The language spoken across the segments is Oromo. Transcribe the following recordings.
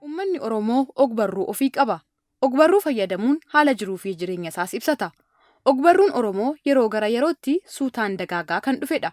Uummanni Oromoo ogbarruu ofii qaba. Ogbarruu fayyadamuun haala jiruu fi jireenya isaas ibsata. Ogbarruun Oromoo yeroo gara yerootti suutaan dagaagaa kan dhufedha.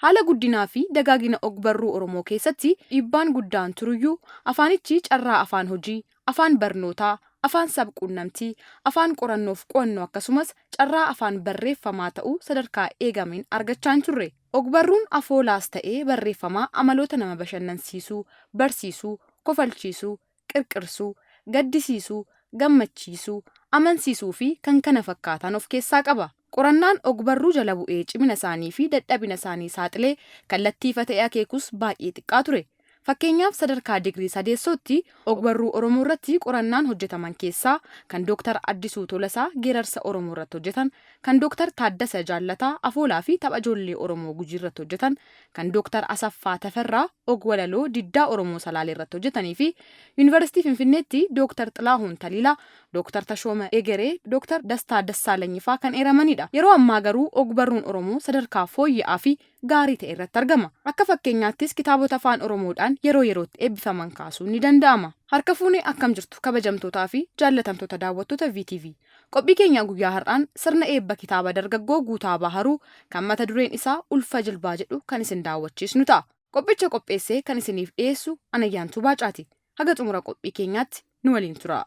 Haala guddinaa fi dagaagina ogbarruu Oromoo keessatti dhiibbaan guddaan turuyyuu afaanichi carraa afaan hojii, afaan barnootaa, afaan sabquunnamtii, afaan qorannoof qo'annoo akkasumas carraa afaan barreeffamaa ta'uu sadarkaa eegameen argachaa hin turre. Ogbarruun afoolaas ta'ee barreeffamaa amaloota nama bashannansiisuu, barsiisuu, kofalchiisuu, qirqirsuu, gaddisiisuu, gammachiisuu, amansiisuu fi kan kana fakkaatan of keessaa qaba. Qorannaan ogbarruu jala bu'ee cimina isaanii fi dadhabina isaanii saaxilee kallattii ifa ta'e akeekus baay'ee xiqqaa ture. Fakkeenyaaf sadarkaa digirii sadeessootti ogbarruu Oromoo irratti qorannaan hojjetaman keessaa kan Dooktar Addisuu Tolasaa geerarsa Oromoo irratti hojjetan, kan Dooktar Taaddasa Jaallataa afoolaa fi tapha ijoollee Oromoo Gujii irratti hojjetan, kan Dooktar Asaffaa Tafarraa ogwalaloo diddaa Oromoo Salaalee irratti hojjetanii fi Yuunivarsiitii Finfinneetti Dooktar Xilaahuun Taliilaa, Dooktar Tashooma Egeree, Dooktar Dastaa Dassaalanyifaa kan eeramanidha. Yeroo ammaa garuu ogbarruun Oromoo sadarkaa fooyya'aa fi gaarii ta'e irratti argama. Akka fakkeenyaattis kitaabota afaan Oromoodhaan yeroo yerootti eebbifaman kaasuun ni danda'ama. Harka fuunee akkam jirtu kabajamtootaa fi jaallatamtoota daawwattoota VTV. Qophii keenya guyyaa har'aan sirna eebba kitaaba dargaggoo Guutaa Baharuu kan mata dureen isaa Ulfa Jilbaa jedhu kan isin daawwachiisnu ta'a. Qophicha qopheessee kan isiniif dhiyeessu Anayyaantuu Baacaati. Haga xumura qophii keenyaatti nu waliin tura.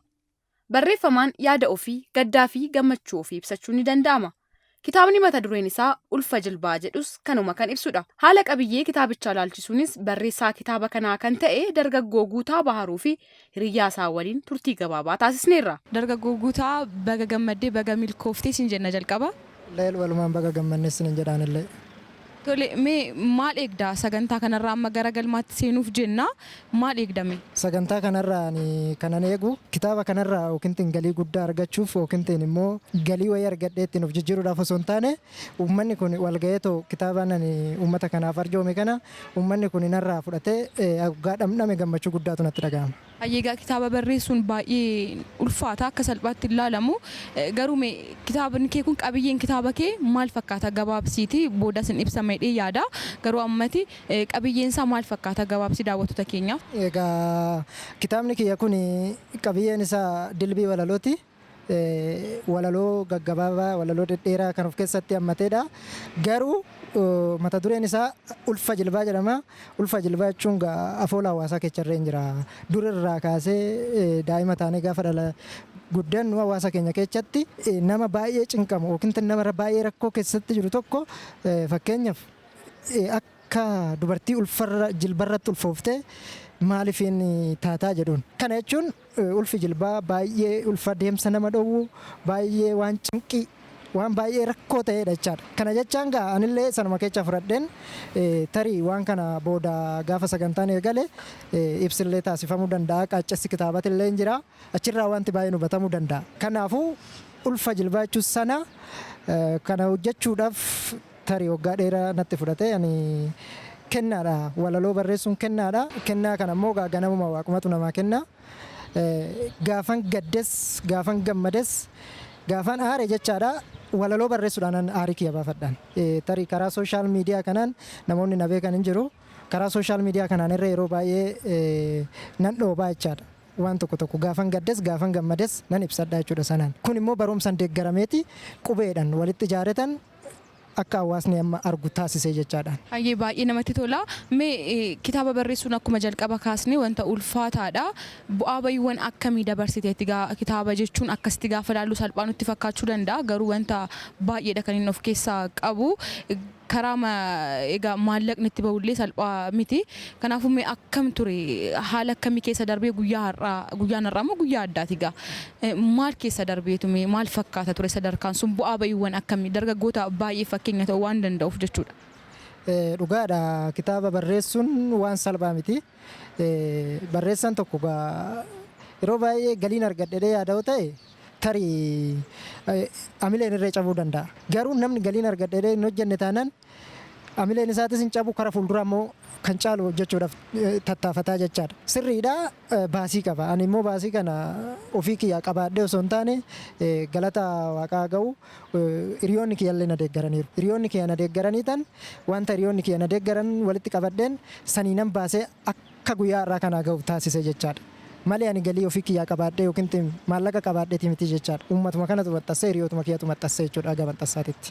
Barreeffamaan yaada ofii, gaddaa fi gammachuu ofii ibsachuu ni danda'ama. Kitaabni mata dureen isaa Ulfa Jilbaa jedhus kanuma kan ibsudha. Haala qabiyyee kitaabichaa ilaalchisuunis barreessaa kitaaba kanaa kan ta'e dargaggoo Guutaa Baharuu fi hiriyyaa isaa waliin turtii gabaabaa taasisneerra. Dargaggoo Guutaa baga gammaddee baga milkooftee sin jenna jalqaba. Leel walumaan baga gammanne sin jedhaanillee. Tole mee maal eegda sagantaa kanarraa amma gara galmaatti seenuuf jenna maal eegdame? Sagantaa kanarraa kanan eegu kitaaba kanarraa yookiin galii guddaa argachuuf yookiin immoo galii wayii argadhee ittiin of jijjiiruudhaaf osoo hin taane uummanni kun walgayeetoo kitaaba uummata kanaaf arjoome kana uummanni kun narraa fudhatee hoggaa dhamdhame gammachuu guddaatu natti dhaga'ama. Egaa kitaaba barreessuun baay'ee ulfaata akka salphaatti ilaalamu garuu kitaabni kee kun qabiyyeen kitaaba kee maal fakkaata gabaabsiiti booda sin ibsama jedhee yaada garuu ammatti qabiyyeen isaa maal fakkaata gabaabsi daawwattoota keenyaaf? Egaa kitaabni kiyya kun qabiyyeen isaa dilbii walalooti. Walaloo gaggabaabaa walaloo dhedheeraa kan of keessatti hammateedha. Garuu mata dureen isaa Ulfa Jilbaa jedhama. Ulfa Jilbaa jechuun afoola hawaasaa keessarree hin jira. Durirraa kaasee daa'ima taanee gaafa dhala guddannu hawaasa keenya keessatti nama baay'ee cinqamu yookiin nama baay'ee rakkoo keessatti jiru tokko fakkeenyaaf akka dubartii jilbarratti ulfooftee maaliifin taataa jedhuun. Kana jechuun ulfi jilbaa baay'ee ulfa deemsa nama dhowwu baay'ee waan cinqii waan baay'ee rakkoo ta'edha jechaadha. Kana jechaan anillee sanuma keessa fudhadheen tarii waan kana booda gaafa sagantaan eegale ibsillee taasifamuu danda'a. Qaaccessi kitaabatillee hin jira. Achirraa wanti baay'een hubatamuu danda'a. Kanaafuu ulfa jilbaa jechuun sana kana hojjechuudhaaf tarii waggaa dheeraa natti fudhate kennaadha. Walaloo barreessuun kennaadha. Kennaa kana immoo ganamuma waaqumatu namaa kenna. Gaafan gaddes gaafan gammades gaafan aare jechaadha. Walaloo barreessuudhaan aarii kiyya baafadhaan. Tarii karaa sooshaal miidiyaa kanaan namoonni na beekan hin jiru. Karaa sooshaal miidiyaa kanaan irra yeroo baay'ee nan dhoobaa jechaadha. Waan tokko gaafan gaddes gaafan gammades nan ibsadha jechuudha sanaan. Kun immoo barumsaan deeggarameeti qubeedhaan walitti ijaaretan akka hawaasni amma argu taasisee jechaadha. Baay'ee namatti tola. Kitaaba barreessuun akkuma jalqaba kaasne wanta ulfaataadha. Bu'aa bayiiwwan akkamii dabarsiteetti kitaaba jechuun akkasitti gaafa ilaallu salphaa nutti fakkaachuu danda'a. Garuu wanta baay'eedha kan inni of keessaa qabu. Karaa egaa maallaqni itti bahullee salphaa miti. Kanaafuu akkam ture haala akkamii keessa darbee guyyaan har'aa moo guyyaa addaati egaa maal keessa darbeetu maal fakkaata ture sadarkaan sun bu'aa bayiiwwan akkamii dargaggoota baay'ee fakkeenya ta'uu waan danda'uuf jechuudha. Dhugaadha kitaaba barreessuun waan salphaa miti. Barreessaan tokko yeroo baay'ee galiin argadhee yaada'u ta'e tarii amileen irree cabuu danda'a. Garuu namni galiin argadhee hin hojjenne taanaan amileen isaatis hin cabu kara fuuldura immoo kan caalu hojjechuudhaaf tattaafataa jechaadha. Sirriidha baasii qaba. Ani immoo baasii kana ofii kiyyaa qabaadhee osoo hin taane galata waaqaa ga'u hiriyoonni kiyyallee na deeggaraniiru. Hiriyoonni kiyya na deeggaranii tan wanta hiriyoonni kiyya na deeggaran walitti qabadheen saniinan baasee akka guyyaa irraa kanaa ga'u taasise jechaadha. Malee ani galii ofii kiyyaa qabaadhee yookiin maallaqa qabaadheeti miti jechaadha. Uummatuma kanatu maxxansee hiriyootuma kiyyatu maxxansee jechuudha aga maxxansaatitti.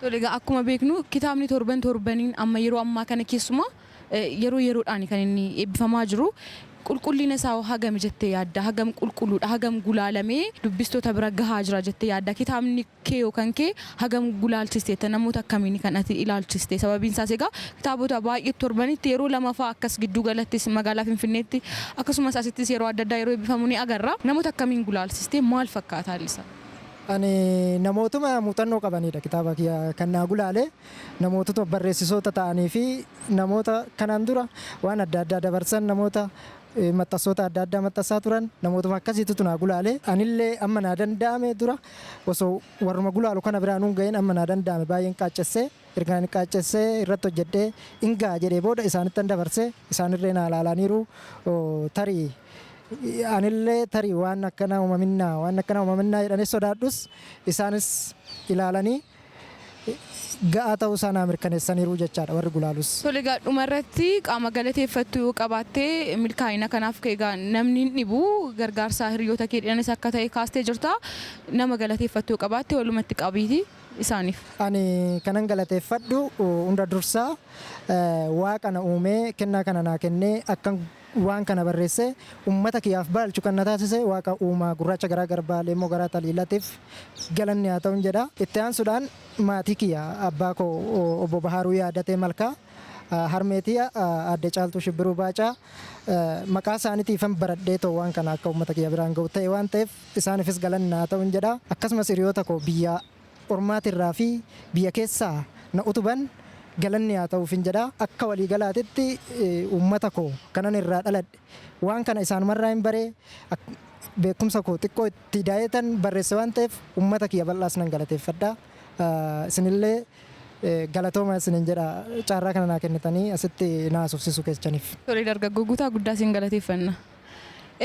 Egaa akkuma beeknu kitaabni torbaniin amma yeroo ammaa kana keessumaa yeroo yeroodhaan kan inni eebbifamaa jiru. Qulqullina isaa hagam jettee yaadda? Hagam qulqulluudha? Hagam gulaalamee dubbistoota bira gahaa jira jettee yaadda? Kitaabni kee yookaan kee hagam gulaalchisteetta? Namoota akkamiin kan ati ilaalchiste? Sababiin isaas egaa kitaabota baay'ee torbanitti yeroo lamaffaa akkas giddu galattis magaalaa Finfinneetti akkasumas asittis yeroo adda addaa yeroo eebbifamu ni agarra. Namoota akkamiin gulaalchiste? Maal fakkaata haalli isaa? Ani namootuma muuxannoo qabanidha kitaaba kiyya kan naa gulaale namootota barreessitoota ta'anii fi namoota kanaan dura waan adda addaa dabarsan namoota maxxansoota adda addaa maxxansaa turan namootuma akkasiitu naa gulaale. Anillee amma naa danda'ame dura osoo warruma gulaalu kana biraan hin ga'in amma naa danda'ame baay'een qaaccessee ergaan qaaccessee irratti hojjedhee ingaa jedhee booda isaanittan dabarsee isaanirree naa ilaalaniiru tarii anillee tarii waan akkana uumaminaa jedhanii sodaadhus isaanis ilaalanii ga'aa ta'uu isaa naa mirkaneessaniiru jechaadha warri gulaalus. Tole egaa dhumarratti qaama galateeffattu yoo qabaattee milkaa'ina kanaaf egaa namni hin dhibu gargaarsa hiriyoota kee dhiyanis akka ta'e kaastee jirta. Nama galateeffattu yoo qabaatte walumatti qabiiti isaaniif. Ani kanan galateeffadhu hunda dursaa waaqa na uumee kennaa kana naa kennee akkan waan kana barreessee uummata kiyyaaf baalchu kan na taasise waaqa uumaa gurraacha garaa garbaalee immoo garaa taliilatiif galanni haa ta'u jedha. Itti aansuudhaan maatii kiyya abbaa koo obbo Baharuu Yaadatee Malkaa harmeetii adde Caaltuu Shibbiruu Baacaa maqaa isaaniitiifan baradhee ta'u waan kana akka uummata kiyya biraan ga'u ta'e waan ta'eef isaaniifis galanni haa ta'u jedha. Akkasumas hiriyoota koo biyya ormaatirraa fi biyya keessaa na utuban galanni haa ta'uufin jedha. Akka waliigalaatitti uummata koo kanan irraa dhaladhe waan kana isaanumarraa hin baree beekumsa koo xiqqoo itti daa'etan barreesse waan ta'eef uummata kiyya bal'aas nan galateeffadha. Isinillee galatooma isinin jedha caarraa kana naa kennitanii asitti na haasofsiisuu keessaniif. Tole dargaggoo Guutaa guddaa isin galateeffanna.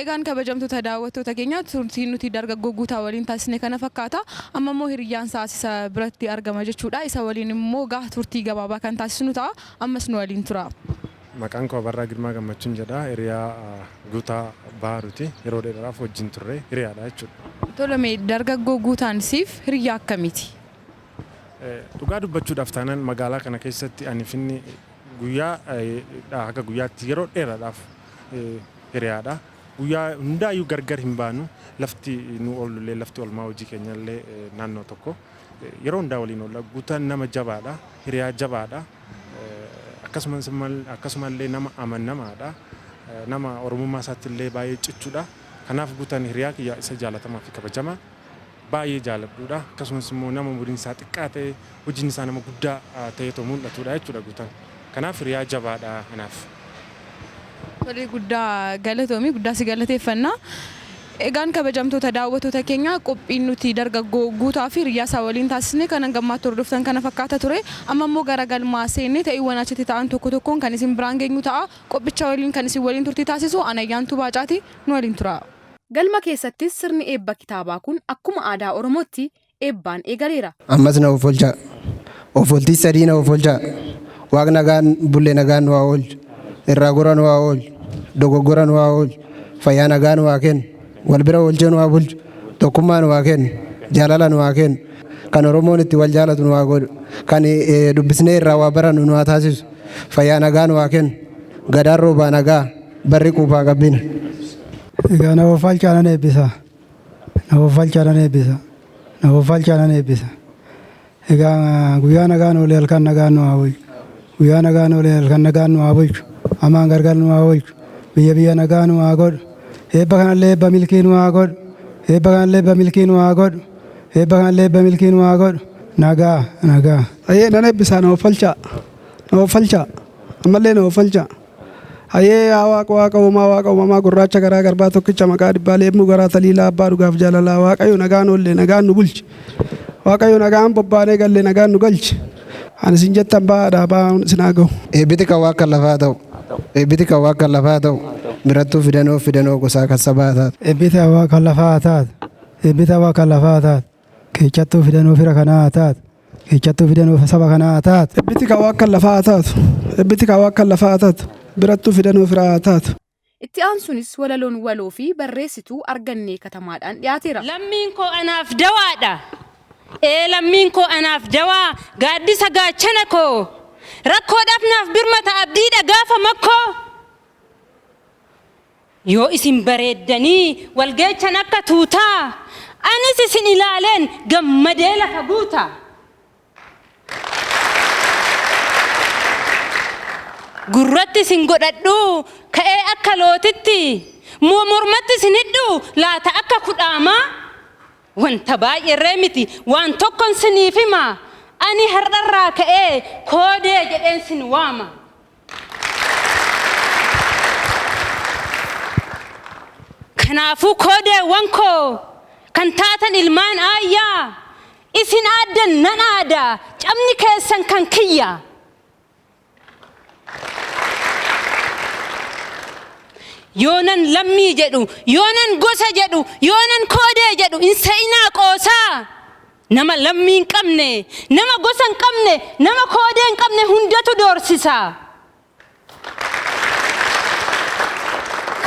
Egaan kabajamtoota daawwattoota keenya turtiin nuti dargaggoo Guutaa waliin taasisne kana fakkaata. Amma immoo hiriyyaan isa biratti argama jechuudha. Isa waliin immoo turtii gabaabaa kan taasisnu ta'a. Ammas nu waliin tura. Maqaan koo Abarraa Girmaa Gammachuun jedha. Hiriyaa Guutaa Baharuuti. Yeroo dheeraaf wajjin turre hiriyaadha jechuudha. Tole dargaggoo Guutaan siif hiriyaa akkamiiti? Dhugaa dubbachuudhaaf taanaan magaalaa kana keessatti ani finni guyyaa haga guyyaatti yeroo dheeraadhaaf hiriyaadha. Guyyaa hundaayyuu gargar hin baanu lafti nu oolullee lafti olmaa hojii keenyallee naannoo tokko yeroo hundaa waliin oolla. Guutaan nama jabaadha, hiriyaa jabaadha, akkasumallee nama amanamaadha, nama oromummaa isaattillee baay'ee cichuudha. Kanaaf Guutaan hiriyaa kiyya isa jaalatamaa fi kabajamaa baay'ee jaaladhuudha. Akkasumas immoo nama umuriin isaa xiqqaa ta'e hojiin isaa nama guddaa ta'eetoo mul'atudha jechuudha Guutaan. Kanaaf hiriyaa jabaadha kanaaf. Tole guddaa galatoomii guddaa si galateeffanna. Egaan kabajamtoota daawwattoota keenya qophiin nuti dargaggoo Guutaa fi hiriyaa isaa waliin taasisne kan gammaatti hordoftan kana fakkaata ture. Amma immoo gara galmaa seennee ta'iiwwan achitti ta'an tokko tokkoon kan isin biraan geenyu ta'a. Qophicha waliin kan isin waliin turtii taasisu Anayyaantuu Baacaati nu waliin tura. Galma keessattis sirni eebba kitaabaa kun akkuma aadaa Oromootti eebbaan eegaleera. Ammas na ofolcha. Ofoltii sadii na ofolcha. Waaqni nagaan bullee nagaan nu haa oolchu. Irraa goran waa oolchu. Dogoggoran waa oolchu. Fayyaa nagaan waa kennu. Wal bira oolchee nu haa bulchu. Tokkummaan waa kennu. Jaalala nu haa kennu. Kan Oromoon itti wal jaalatu nu haa godhu. Kan dubbisnee irraa waa barannu nu haa taasisu. Fayyaa nagaa nu haa kennu. Gadaan roobaa nagaa. Barri quufaa qabbina. Egaa na ofolchaa nan eebbisa. Na ofolchaa nan eebbisa. Na ofolchaa nan eebbisa. Egaa guyyaa nagaan oolee halkan nagaan nu haa bulchu. Guyyaa nagaan oolee halkan nagaan nu haa bulchu. Amaan gargar nu haa oolchu. Biyya nagaa nu haa godhu. Eebba kanallee eebba milkii nu haa godhu. Eebba kanallee eebba milkii nu haa godhu. Eebba kanallee eebba milkii nu haa godhu. Nagaa nagaa. Ayyee nan eebbisaa na ofolchaa. Na ofolchaa. Ammallee na ofolchaa. Ayyee waaqa uumamaa gurraacha garaa garbaa tokkicha maqaa dhibbaa leemnu garaa taliilaa abbaa dhugaaf jaalalaa Waaqayyo nagaan oolle nagaan nu bulchi. Waaqayyo nagaan bobbaanee galle nagaan nu galchi. Ani sin jettan baadhaa baa'uun isin haa ga'u. Eebbiti kan waa kan lafaa ta'u. Eebbiti kan waa kan lafaa ta'u. Birattuu fidanoo gosaa kan sabaa taatu. Eebbiti waa kan lafaa taatu. Eebbiti waa kan lafaa taatu. Keechattuu fidanoo fira kanaa taatu. Keechattuu fidanoo saba kanaa taatu. Eebbiti kan waa kan lafaa taatu. Eebbiti kan waa kan lafaa taatu. Birattuu fidanoo fira taatu. Itti aansuunis walaloon waloo fi barreessituu Argannee Katamaadhaan dhiyaateera. Lammiin koo anaaf dawaadha. Lammiin koo anaaf dawaa gaaddisa gaachana koo. Rakkoodhaaf naaf birmata abdiidha gaafa makkoo. Yoo isin bareeddanii walgeechan akka tuutaa anis isin ilaaleen gammadee lafa guuta. Gurratti isin godhadhu ka'ee akka lootitti mormatti isin hidhu laata akka kudhaamaa. Wanta baay'ee miti waan tokkon siniif hima ani har'arraa ka'ee koodee jedheen sin waama. Kanaafuu koodeewwan koo kan taatan ilmaan aayyaa isin aaddan nan aadaa cabni keessan kan kiyya. Yoonan lammii jedhu, yoonan gosa jedhu, yoonan koodee jedhu in sa'inaa qoosaa. Nama lammii hin qabne, nama gosa hin qabne, nama koodee hin qabne hundatu doorsisa.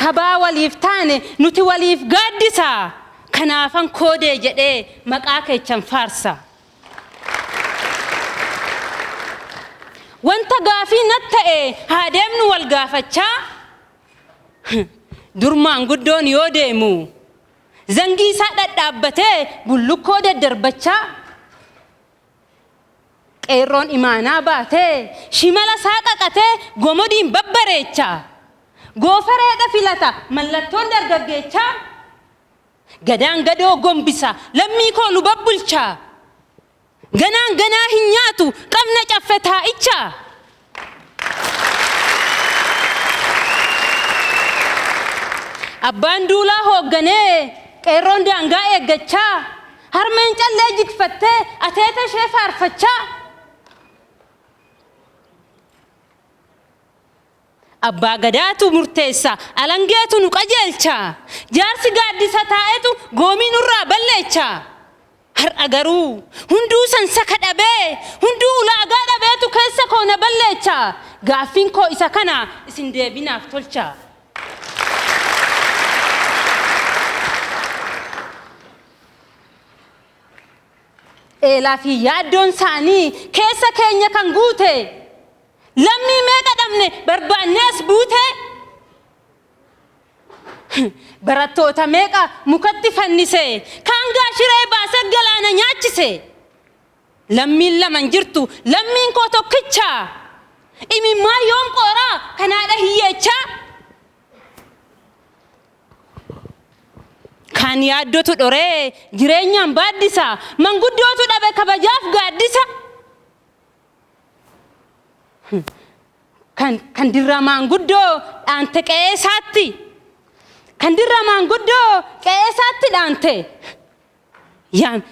Kabaa waliif taane nuti waliif gaaddisa. Kanaafan koodee jedhee maqaa keechan faarsa. Wanta gaafii nat ta'e haa deemnu wal gaafachaa. Durmaan guddoon yoo deemu zangii isaa dhadhaabbatee bullukkoo daddarbachaa. Qeerroon imaanaa baatee shimala isaa qaqatee gomodiin babbareechaa. Goofareedha filata mallattoon dargaggeechaa. Gadaan gadoo gombisa lammii koo nu babbulchaa. Ganaan ganaa hin nyaatu qabna caffe taa'ichaa. Abbaan duulaa hoogganee qeerroon daangaa eeggachaa. Harmeen callee jigfattee ateeta ishee faarfachaa. Abbaa gadaatu murteessa alangeetu nu qajeelcha. Jaarsi gaaddisa taa'etu goomii nurraa balleecha. Har'a garuu hunduu sansaka dhabee hunduu ulaagaa dhabeetu keessa koo na balleecha. Gaaffiin koo isa kana isin deebinaaf tolcha. Eelaa fi yaaddoon isaanii keessa keenya kan guute. Lammii meeqa dhabne barbaannees buute. Barattoota meeqa mukatti fannise kaan gaashiree baasee galaana nyaachise. Lammiin lama hin jirtu lammiin koo tokkicha. Imimmaa yoom qooraa kanaadha hiyyeechaa. Kan yaaddotu dhoree jireenyaan baaddisa manguddootu dhabe kabajaaf gaaddisa. Kan dirra maanguddoo dhaante qe'ee isaatti. Kan dirra maanguddoo qe'ee isaatti dhaante. Yaan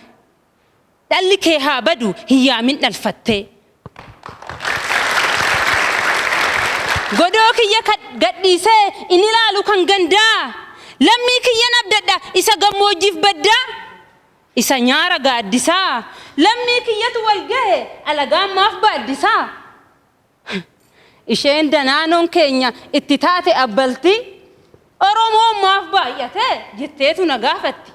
dhalli kee haa badu hin yaamin dhalfattee. Godoo kiyya gadhiisee in ilaalu kan gandaa. Lammii kiyyan abdadha isa gammoojjiif baddaa. Isa nyaara gaaddisaa. Lammii kiyyatu wal gahe alagaan maaf baaddisaa. Isheen danaanoon keenya itti taate abbalti. Oromoon maaf baay'ate jetteetu na gaafatti.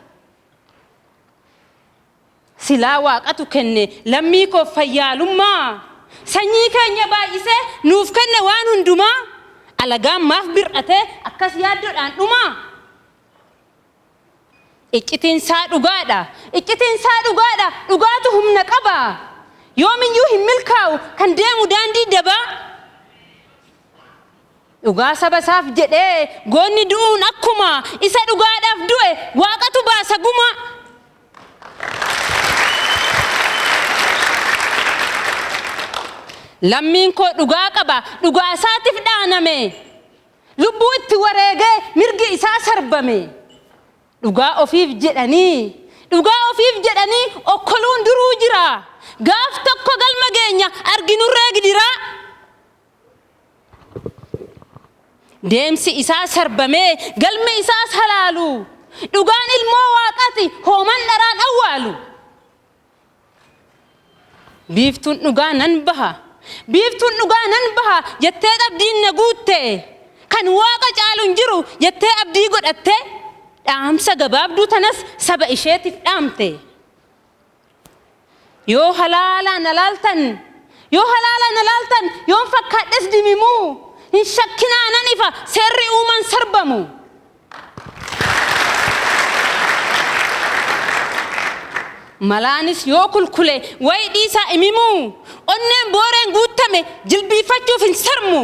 Silaa waaqatu kenne lammii koo fayyaalummaa. Sanyii keenya baay'isee nuuf kenne waan hundumaa. Alagaan maaf bir'ate akkas yaaddoodhaan dhumaa. Iccitinsaa dhugaadha. Iccitinsaa dhugaadha. Dhugaatu humna qaba. Yoomiyyuu hin milkaa'u kan deemu daandii dabaa. Dhugaa saba isaaf jedhee goonni du'uun akkuma isa dhugaadhaaf du'e waaqatu baasa guma. Lammiin koo dhugaa qaba. Dhugaa isaatiif dhaaname. Lubbuu itti wareegee mirgi isaa sarbame. Dhugaa ofiif jedhanii okkoluun duruu jira. Gaaf tokko galma dhageenya arginurree gidiraa. Deemsi isaa sarbamee galmi isaa salaalu. Dhugaan ilmoo waaqati hooman dharaan awwaalu. Biiftuun dhugaa nan baha. Biiftuun dhugaa nan baha jettee abdiin na guutte. Kan waaqa caalu hin jiru jettee abdii godhatte. Dhaamsa gabaabduu tanas saba isheetiif dhaamte. Yoo halaalaan alaaltan, yoo halaalaan alaaltan, yoon fakkaadhes dimimuu. Hin shakkinaa nan ifa seerri uuman sarbamu. Malaanis yoo kulkule wayi dhiisaa imimuu. Onneen booreen guutame jilbiifachuuf hin sarmu.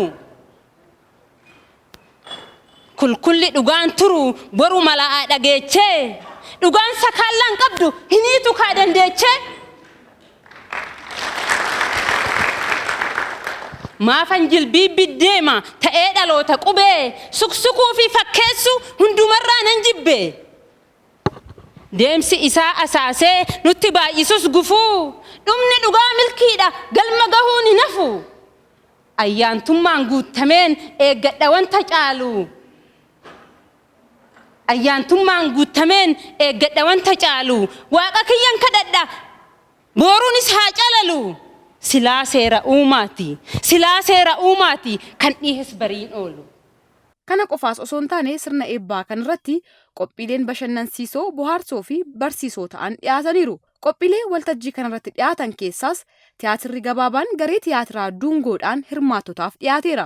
Kulkulli dhugaan turu boru malaa dhageechee. Dhugaan sakaallaan qabdu hiniitu kaa dandeechee. Maafan jilbii biddeema ta'ee dhaloota qubee. Suksukuu fi fakkeessu hundumarraa nan jibbe. Deemsi isaa asaasee nutti baay'isus gufuu. Dhumni dhugaa milkiidha galma gahuun hin hafu. Ayyaantummaan guutameen eeggadha wanta caalu. Ayyaantummaan guutameen eeggadha wanta caalu. Waaqa kiyyan kadhadha booruunis haa calalu. Silaa seera uumaati. Silaa seera uumaati kan dhihees bariin oolu. Kana qofaas osoo hin taane sirna eebbaa kanarratti qophiileen bashannansiisoo, bohaarsoo fi barsiisoo ta'an dhiyaataniiru. Qophiilee waltajjii kanarratti dhiyaatan keessaas tiyaatirri gabaabaan garee tiyaatiraa Dungoodhaan hirmaattotaaf dhiyaateera.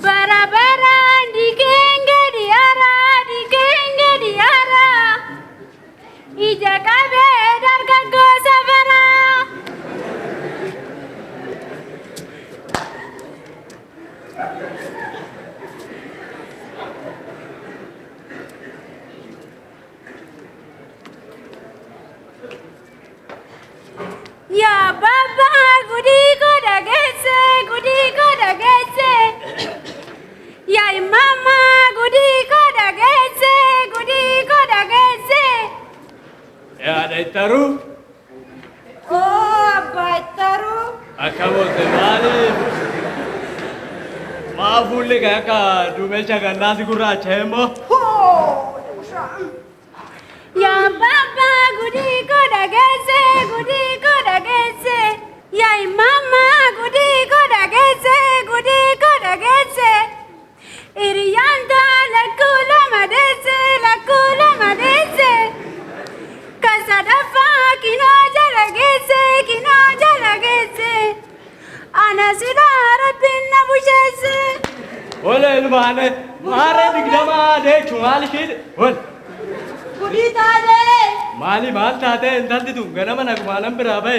Barabaraan digeenga diyaara ija qabee dargaggoo safaraa. Ya baba gudi ko dagese. Ya mama gudi ko dagese. Ya daitaru. Oh baitaru. Akabote mali. Maafulle kaka dumecha ganasi gurracha hemo. Ya baba gudi ko dagese. Ya mama gudi ko dagese. Iriyanda lakula madese. Kasadafa kino jalagese. Anasida rabbin nabushese. Ole ilmane mare digdama de chumali shid. Ol. Gudi tale. Mali mal tate entalti tu ganama nagmalam birabe.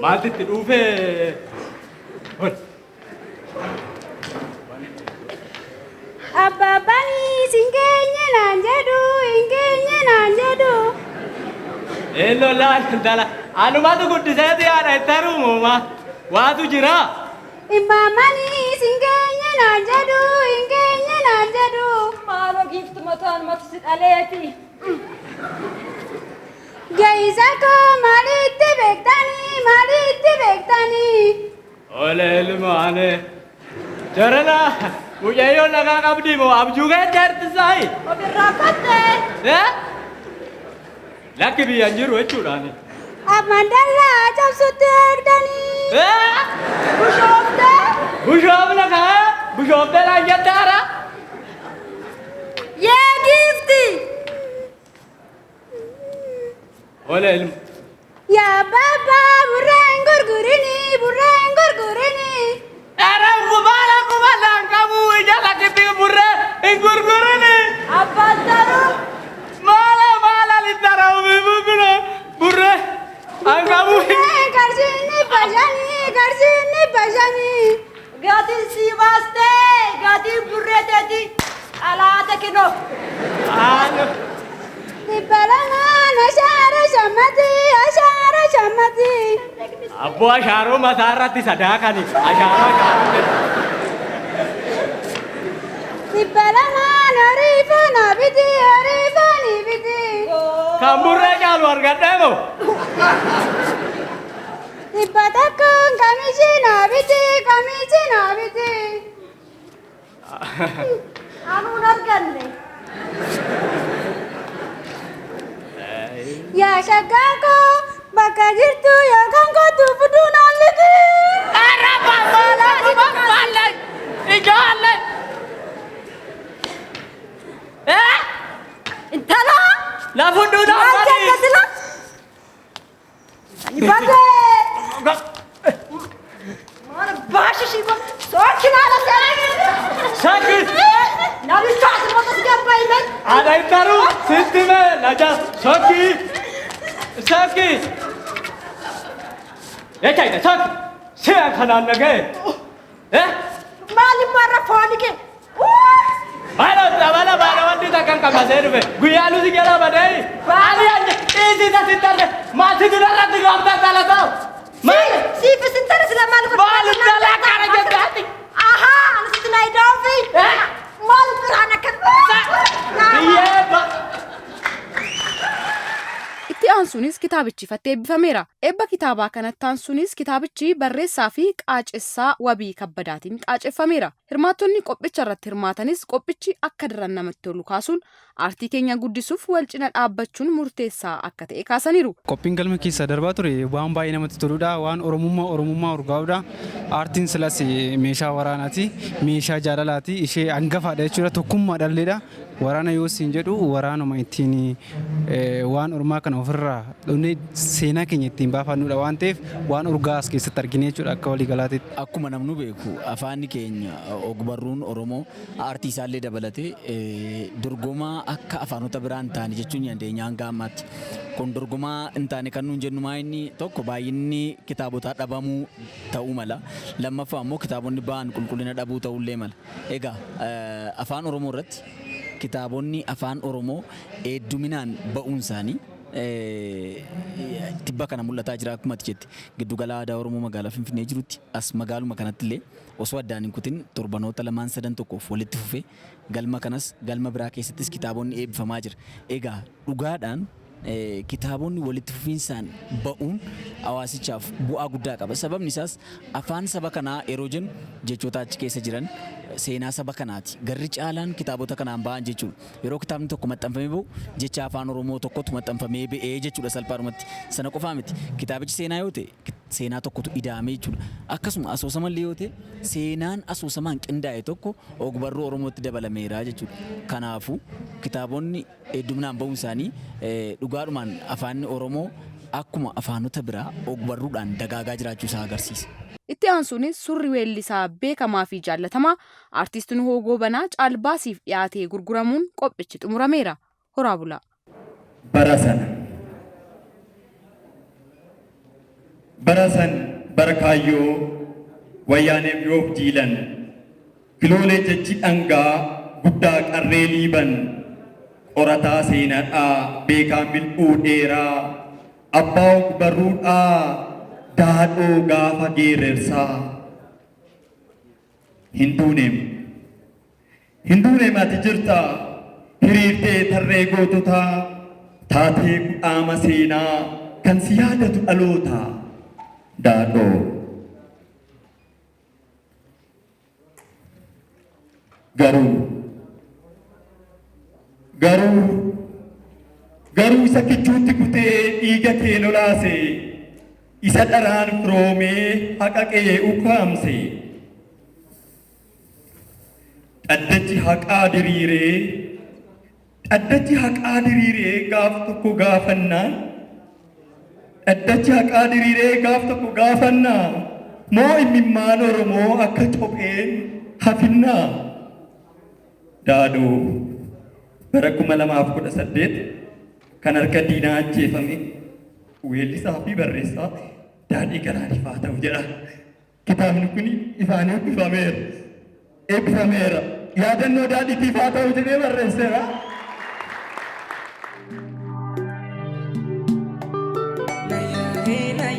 Malti tidufe. Ol. Abba bani singenye nanjedu. Elo la dala anumatu guddiseti ana taru moma watu jira. Imamani singenye nanjedu. Malo gift matan matsit aleti. Jaisako malitti bektani. Ole ilmane jarana mujayo naga kabdi mo abjuge jart sai. Obirrakatte. Lakki bi anjiru echudani. Amandalla jabsutte ergani. Bushofna ka bushofte la jatara. Ye gifti. Ole ilm. Ya baba bureng gurgurini. Era kubala kamu jala kiti burre gurgurini. Abba taru. Mala litara bibukuna burre angamu. Garsini bajani. Gati sivaste. Gati burre teti. Alata kino. Alo. Tibalana ashara shamati. Abbo asharo masarati sadakani. Asharo. Tibalana narifa nabiti. Kan burree caalu argadhee moo? Dhibba takkaan kamichi naa biti kamichi naa biti. Anuun arganne. Yaa shaggaa koo bakka jirtu yookaan kootu fuduu naan liti. Araba maala ijoollee. Intala. La fuduu naa Maal jetta sila? Ibadee. Maal baashishii kun sookii maala seera. Sakit. Namni taasisu bakka si gabaa himee. Ada itaru sistime laja soki. Soki. Eka soki. Siya kanan nage. Maali marra fooni kee. Bala wandi takkan kamaseru be. Guyalu si kela badai. Ali anje isi ta sitarre. Mati tu darah tu gambar kala tau. Si pesintar sila malu ko. Malu dala kara jebati. Aha, anu situ nai dovi. Malu berana kan. Iya, Pak. Itti aansuunis kitaabichiifattee eebbifameera. Eebba kitaabaa kanatti aansuunis kitaabichi barreessaa fi qaacessaa Wabii Kabbadaatiin qaaceffameera. Hirmaattonni qophicha irratti hirmaatanis qophichi akka daran namatti tolu kaasuun aartii keenya guddisuuf wal cina dhaabbachuun murteessaa akka ta'e kaasaniiru. Qophiin galma keessa darbaa ture waan baay'ee namatti toludha. Waan Oromummaa urgaa'udha. Aartiin silas meeshaa waraanaati. Meeshaa jaalalaati. Ishee hangafaadha jechuudha. Tokkummaa dhalleedha. Waraana yoo siin jedhu waraanuma ittiin waan ormaa kana ofirraa dhufnee seenaa keenya ittiin baafannudha waan ta'eef waan urgaa as keessatti argine jechuudha akka walii galaatiitti. Akkuma namnu beeku afaanni keenya ogbarruun Oromoo aartii isaallee dabalatee dorgomaa akka afaanota biraan ta'an jechuun dandeenya hanga ammaatti. Kun dorgomaa hin taane kan nuun jennu inni tokko baay'inni kitaabotaa dhabamuu ta'uu mala. Lammaffaa immoo kitaabonni ba'an qulqullina dhabuu ta'ullee mala. Egaa afaan Oromoo irratti kitaabonni afaan Oromoo hedduminaan ba'uun isaanii tibba kana mul'ataa jira akkuma jetti giddugala aadaa Oromoo magaalaa Finfinnee jirutti as magaaluma kanatti illee osoo addaan hin kutin torbanoota lamaan sadan tokkoof walitti fufee galma kanas galma biraa keessattis kitaabonni eebbifamaa jira. Egaa dhugaadhaan kitaabonni walitti fufiinsaan ba'uun hawaasichaaf bu'aa guddaa qaba. Sababni isaas afaan saba kanaa yeroo jennu jechoota achi keessa jiran seenaa saba kanaati. Garri caalaan kitaabota kanaan ba'an jechuudha. Yeroo kitaabni tokko maxxanfamee ba'u jecha afaan Oromoo tokkotu maxxanfamee ba'ee jechuudha salphaadhumatti. Sana qofaa miti. Kitaabichi seenaa yoo ta'e seenaa tokkotu ida'amee jechuudha. Akkasuma asoosamallee yoo ta'e seenaan asoosamaan qindaa'e tokko ogbarruu Oromootti dabalameera jechuudha. Kanaafuu kitaabonni hedduminaan ba'uun isaanii dhugaadhumaan afaanni Oromoo akkuma afaanota biraa ogbarruudhaan dagaagaa jiraachuu isaa agarsiisa. Itti aansuunis surri weellisaa beekamaa fi jaallatamaa aartistiin Hoogoo Banaa caalbaasiif dhiyaatee gurguramuun qophichi xumurameera. Horaa bulaa. Barasan barakaayyoo wayyaaneef yoof jiilan kiloolee jechi dhangaa guddaa qarree liiban qorataa seenaadhaa beekaa mil'uu dheeraa abbaa ogbarruudhaa daadhoo gaafa geerrersaa hinduuneem ati jirta hiriirtee tarree goototaa taatee qaama seenaa kan si yaadatu dhaloota daadhoo garuu isa kichuutti kutee dhiiga kee lolaase isa dharaan firoomee haqa qee ukkaamse dhaddachi haqaa diriiree gaaf tokko gaafannaa moo imimmaan Oromoo akka copheen hafinnaa daadhoo bara 2018 kan harka diinaa ajjeefame weellisaa fi barreessaa Daadhii Garaaniif haa ta'u jedha. Kitaabni kun ifaan eebbifameera. Yaadannoo daadhiitiif haa ta'u jedhee barreesseera. Naya